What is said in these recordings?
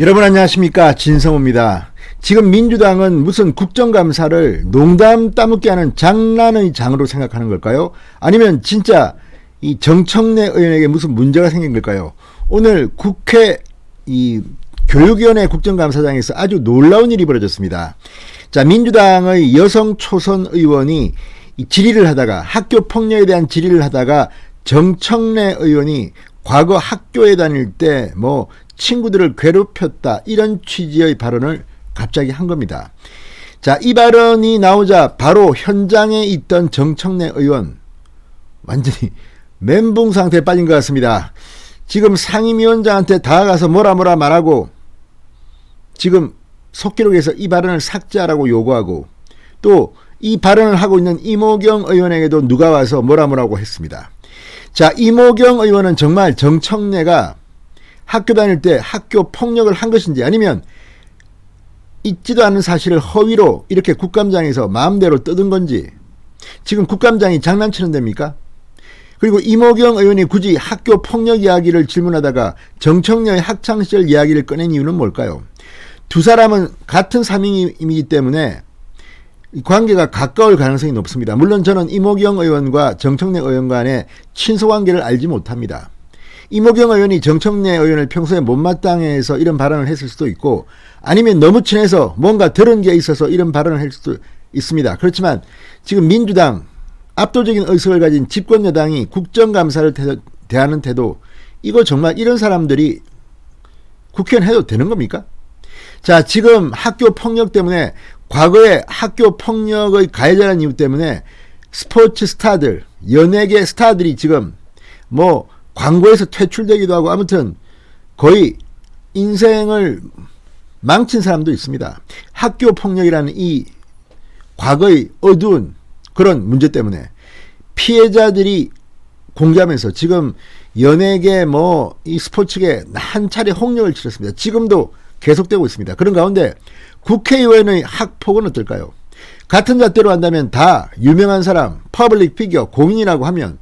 여러분 안녕하십니까, 진성호입니다. 지금 민주당은 무슨 국정감사를 농담 따먹게 하는 장난의 장으로 생각하는 걸까요? 아니면 진짜 이 정청래 의원에게 무슨 문제가 생긴 걸까요? 오늘 국회 교육위원회 국정감사장에서 아주 놀라운 일이 벌어졌습니다. 자, 민주당의 여성 초선 의원이 질의를 하다가, 학교 폭력에 대한 질의를 하다가 정청래 의원이 과거 학교에 다닐 때 친구들을 괴롭혔다, 이런 취지의 발언을 갑자기 한 겁니다. 자, 이 발언이 나오자 바로 현장에 있던 정청래 의원 완전히 멘붕 상태에 빠진 것 같습니다. 지금 상임위원장한테 다가가서 뭐라 말하고, 지금 속기록에서 이 발언을 삭제하라고 요구하고, 또 이 발언을 하고 있는 이모경 의원에게도 누가 와서 뭐라고 했습니다. 자, 이모경 의원은 정말 정청래가 학교 다닐 때 학교 폭력을 한 것인지, 아니면 있지도 않은 사실을 허위로 이렇게 국감장에서 마음대로 떠든 건지, 지금 국감장이 장난치는 데입니까? 그리고 이모경 의원이 굳이 학교 폭력 이야기를 질문하다가 정청래의 학창시절 이야기를 꺼낸 이유는 뭘까요? 두 사람은 같은 사명이기 때문에 관계가 가까울 가능성이 높습니다. 물론 저는 이모경 의원과 정청래 의원 간의 친소관계를 알지 못합니다. 이모경 의원이 정청래 의원을 평소에 못마땅해서 이런 발언을 했을 수도 있고, 아니면 너무 친해서 뭔가 들은 게 있어서 이런 발언을 할 수도 있습니다. 그렇지만 지금 민주당, 압도적인 의석을 가진 집권 여당이 국정감사를 대하는 태도, 이거 정말 이런 사람들이 국회의원 해도 되는 겁니까? 자, 지금 학교 폭력 때문에, 과거에 학교 폭력의 가해자라는 이유 때문에 스포츠 스타들, 연예계 스타들이 지금 광고에서 퇴출되기도 하고, 아무튼 거의 인생을 망친 사람도 있습니다. 학교 폭력이라는 이 과거의 어두운 그런 문제 때문에 피해자들이 공개하면서 지금 연예계 이 스포츠계 한 차례 홍역을 치렀습니다. 지금도 계속되고 있습니다. 그런 가운데 국회의원의 학폭은 어떨까요? 같은 잣대로 한다면 다 유명한 사람, 퍼블릭 피겨, 공인이라고 하면,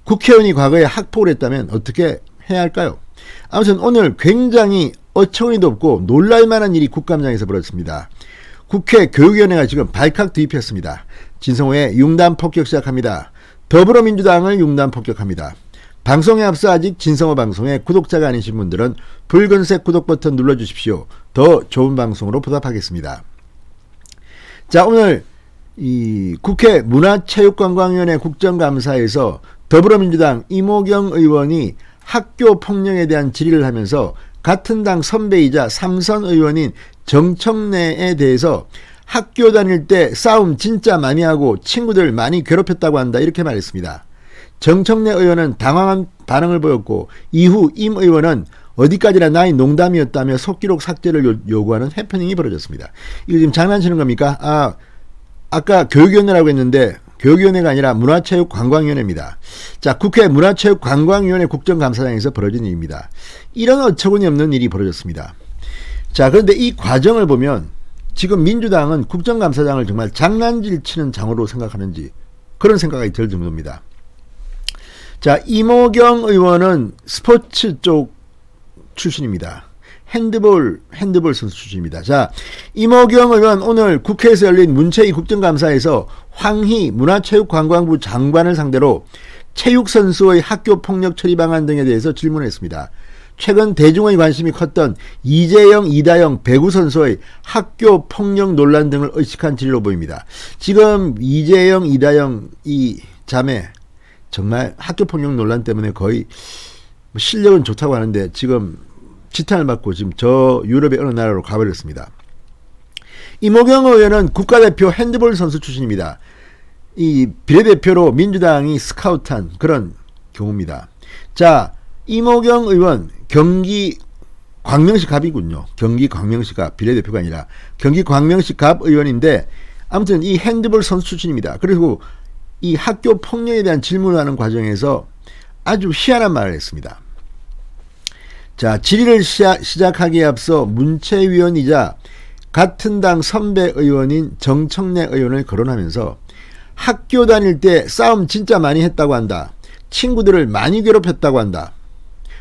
국회의원이 과거에 학폭을 했다면 어떻게 해야 할까요? 아무튼 오늘 굉장히 어처구니도 없고 놀랄만한 일이 국감장에서 벌어졌습니다. 국회 교육위원회가 지금 발칵 투입했습니다. 진성호의 융단 폭격 시작합니다. 더불어민주당을 융단 폭격합니다. 방송에 앞서 아직 진성호 방송의 구독자가 아니신 분들은 붉은색 구독 버튼 눌러주십시오. 더 좋은 방송으로 보답하겠습니다. 자, 오늘 이 국회 문화체육관광위원회 국정감사에서 더불어민주당 이모경 의원이 학교 폭력에 대한 질의를 하면서 같은 당 선배이자 삼선 의원인 정청래에 대해서 학교 다닐 때 싸움 진짜 많이 하고 친구들 많이 괴롭혔다고 한다, 이렇게 말했습니다. 정청래 의원은 당황한 반응을 보였고, 이후 임 의원은 어디까지나 나의 농담이었다며 속기록 삭제를 요구하는 해프닝이 벌어졌습니다. 이거 지금 장난치는 겁니까? 아까 교육위원회라고 했는데 교육위원회가 아니라 문화체육관광위원회입니다. 자, 국회 문화체육관광위원회 국정감사장에서 벌어진 일입니다. 이런 어처구니 없는 일이 벌어졌습니다. 자, 그런데 이 과정을 보면 지금 민주당은 국정감사장을 정말 장난질 치는 장으로 생각하는지 그런 생각이 들 정도입니다. 자, 이모경 의원은 스포츠 쪽 출신입니다. 핸드볼 선수 출신입니다. 자, 이모경 의원 오늘 국회에서 열린 문체위 국정감사에서 황희 문화체육관광부 장관을 상대로 체육선수의 학교 폭력 처리 방안 등에 대해서 질문했습니다. 최근 대중의 관심이 컸던 이재영, 이다영 배구 선수의 학교 폭력 논란 등을 의식한 질의로 보입니다. 지금 이재영, 이다영 이 자매 정말 학교 폭력 논란 때문에 거의 실력은 좋다고 하는데 지금 지탄을 받고 지금 저 유럽의 어느 나라로 가버렸습니다. 이모경 의원은 국가대표 핸드볼 선수 출신입니다. 이 비례대표로 민주당이 스카우트한 그런 경우입니다. 자, 이모경 의원 경기 광명시 갑이군요. 경기 광명시 갑, 비례대표가 아니라 경기 광명시 갑 의원인데, 아무튼 이 핸드볼 선수 출신입니다. 그리고 이 학교 폭력에 대한 질문을 하는 과정에서 아주 희한한 말을 했습니다. 자, 질의를 시작하기에 앞서 문체위원이자 같은 당 선배 의원인 정청래 의원을 거론하면서 학교 다닐 때 싸움 진짜 많이 했다고 한다. 친구들을 많이 괴롭혔다고 한다.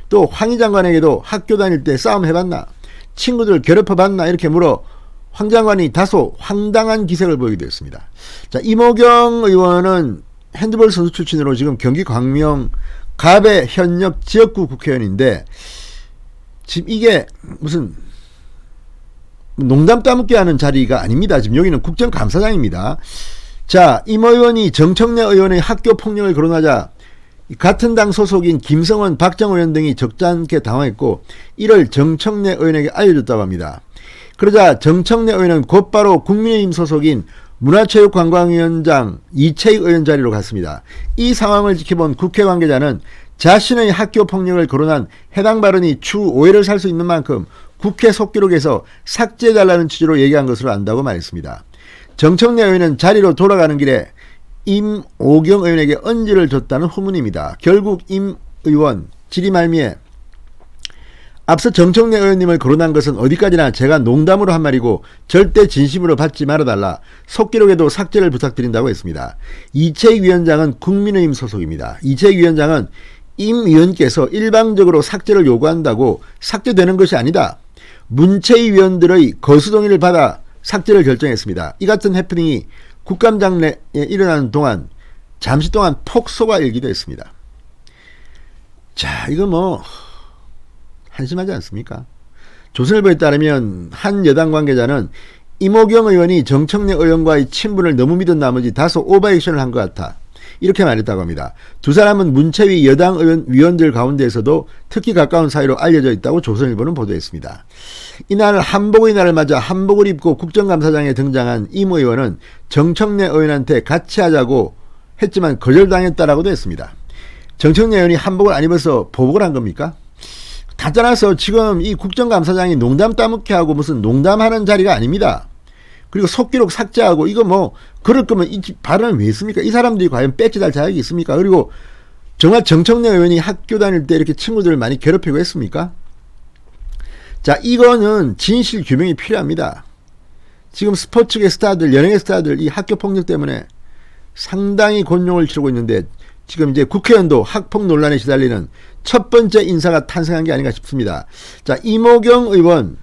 또 황희 장관에게도 학교 다닐 때 싸움 해봤나? 친구들 괴롭혀봤나 이렇게 물어 황 장관이 다소 황당한 기색을 보이기도 했습니다. 자, 이모경 의원은 핸드볼 선수 출신으로 지금 경기 광명 갑의 현역 지역구 국회의원인데 지금 이게 무슨 농담 따먹게 하는 자리가 아닙니다. 지금 여기는 국정감사장입니다. 자, 임 의원이 정청래 의원의 학교 폭력을 거론하자 같은 당 소속인 김성원, 박정 의원 등이 적잖게 당황했고 이를 정청래 의원에게 알려줬다고 합니다. 그러자 정청래 의원은 곧바로 국민의힘 소속인 문화체육관광위원장 이채익 의원 자리로 갔습니다. 이 상황을 지켜본 국회 관계자는 자신의 학교 폭력을 거론한 해당 발언이 추후 오해를 살 수 있는 만큼 국회 속기록에서 삭제해달라는 취지로 얘기한 것으로 안다고 말했습니다. 정청래 의원은 자리로 돌아가는 길에 임오경 의원에게 언지를 줬다는 후문입니다. 결국 임 의원 질의말미에 앞서 정청래 의원님을 거론한 것은 어디까지나 제가 농담으로 한 말이고 절대 진심으로 받지 말아달라. 속기록에도 삭제를 부탁드린다고 했습니다. 이채익 위원장은 국민의힘 소속입니다. 이채익 위원장은 임 위원께서 일방적으로 삭제를 요구한다고 삭제되는 것이 아니다. 문체위 위원들의 거수동의를 받아 삭제를 결정했습니다. 이 같은 해프닝이 국감장 내에 일어나는 동안 잠시 동안 폭소가 일기도 했습니다. 자, 이거 뭐 한심하지 않습니까? 조선일보에 따르면 한 여당 관계자는 임오경 의원이 정청래 의원과의 친분을 너무 믿은 나머지 다소 오버액션을 한 것 같아 이렇게 말했다고 합니다. 두 사람은 문체위 여당 위원들 가운데에서도 특히 가까운 사이로 알려져 있다고 조선일보는 보도했습니다. 이날 한복의 날을 맞아 한복을 입고 국정감사장에 등장한 임 의원은 정청래 의원한테 같이 하자고 했지만 거절당했다라고도 했습니다. 정청래 의원이 한복을 안 입어서 보복을 한 겁니까? 다 떠나서 지금 이 국정감사장이 농담 따먹게 하고 무슨 농담하는 자리가 아닙니다. 그리고 속기록 삭제하고 이거 뭐 그럴 거면 이 발언을 왜 했습니까? 이 사람들이 과연 배지달 자격이 있습니까? 그리고 정말 정청래 의원이 학교 다닐 때 이렇게 친구들을 많이 괴롭히고 했습니까? 자, 이거는 진실 규명이 필요합니다. 지금 스포츠계 스타들, 연예계 스타들 이 학교 폭력 때문에 상당히 곤욕을 치르고 있는데 지금 이제 국회의원도 학폭 논란에 시달리는 첫 번째 인사가 탄생한 게 아닌가 싶습니다. 자, 이모경 의원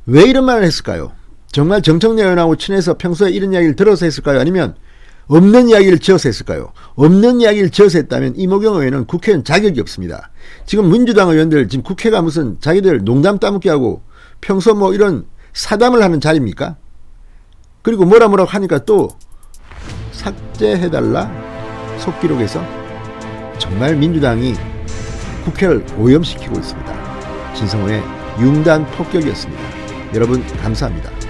왜 이런 말을 했을까요? 정말 정청래 의원하고 친해서 평소에 이런 이야기를 들어서 했을까요? 아니면 없는 이야기를 지어서 했을까요? 없는 이야기를 지어서 했다면 이모경 의원은 국회의원 자격이 없습니다. 지금 민주당 의원들 지금 국회가 무슨 자기들 농담 따먹게 하고 평소 뭐 이런 사담을 하는 자리입니까? 그리고 뭐라고 하니까 또 삭제해달라 속기록에서 정말 민주당이 국회를 오염시키고 있습니다. 진성호의 융단 폭격이었습니다. 여러분 감사합니다.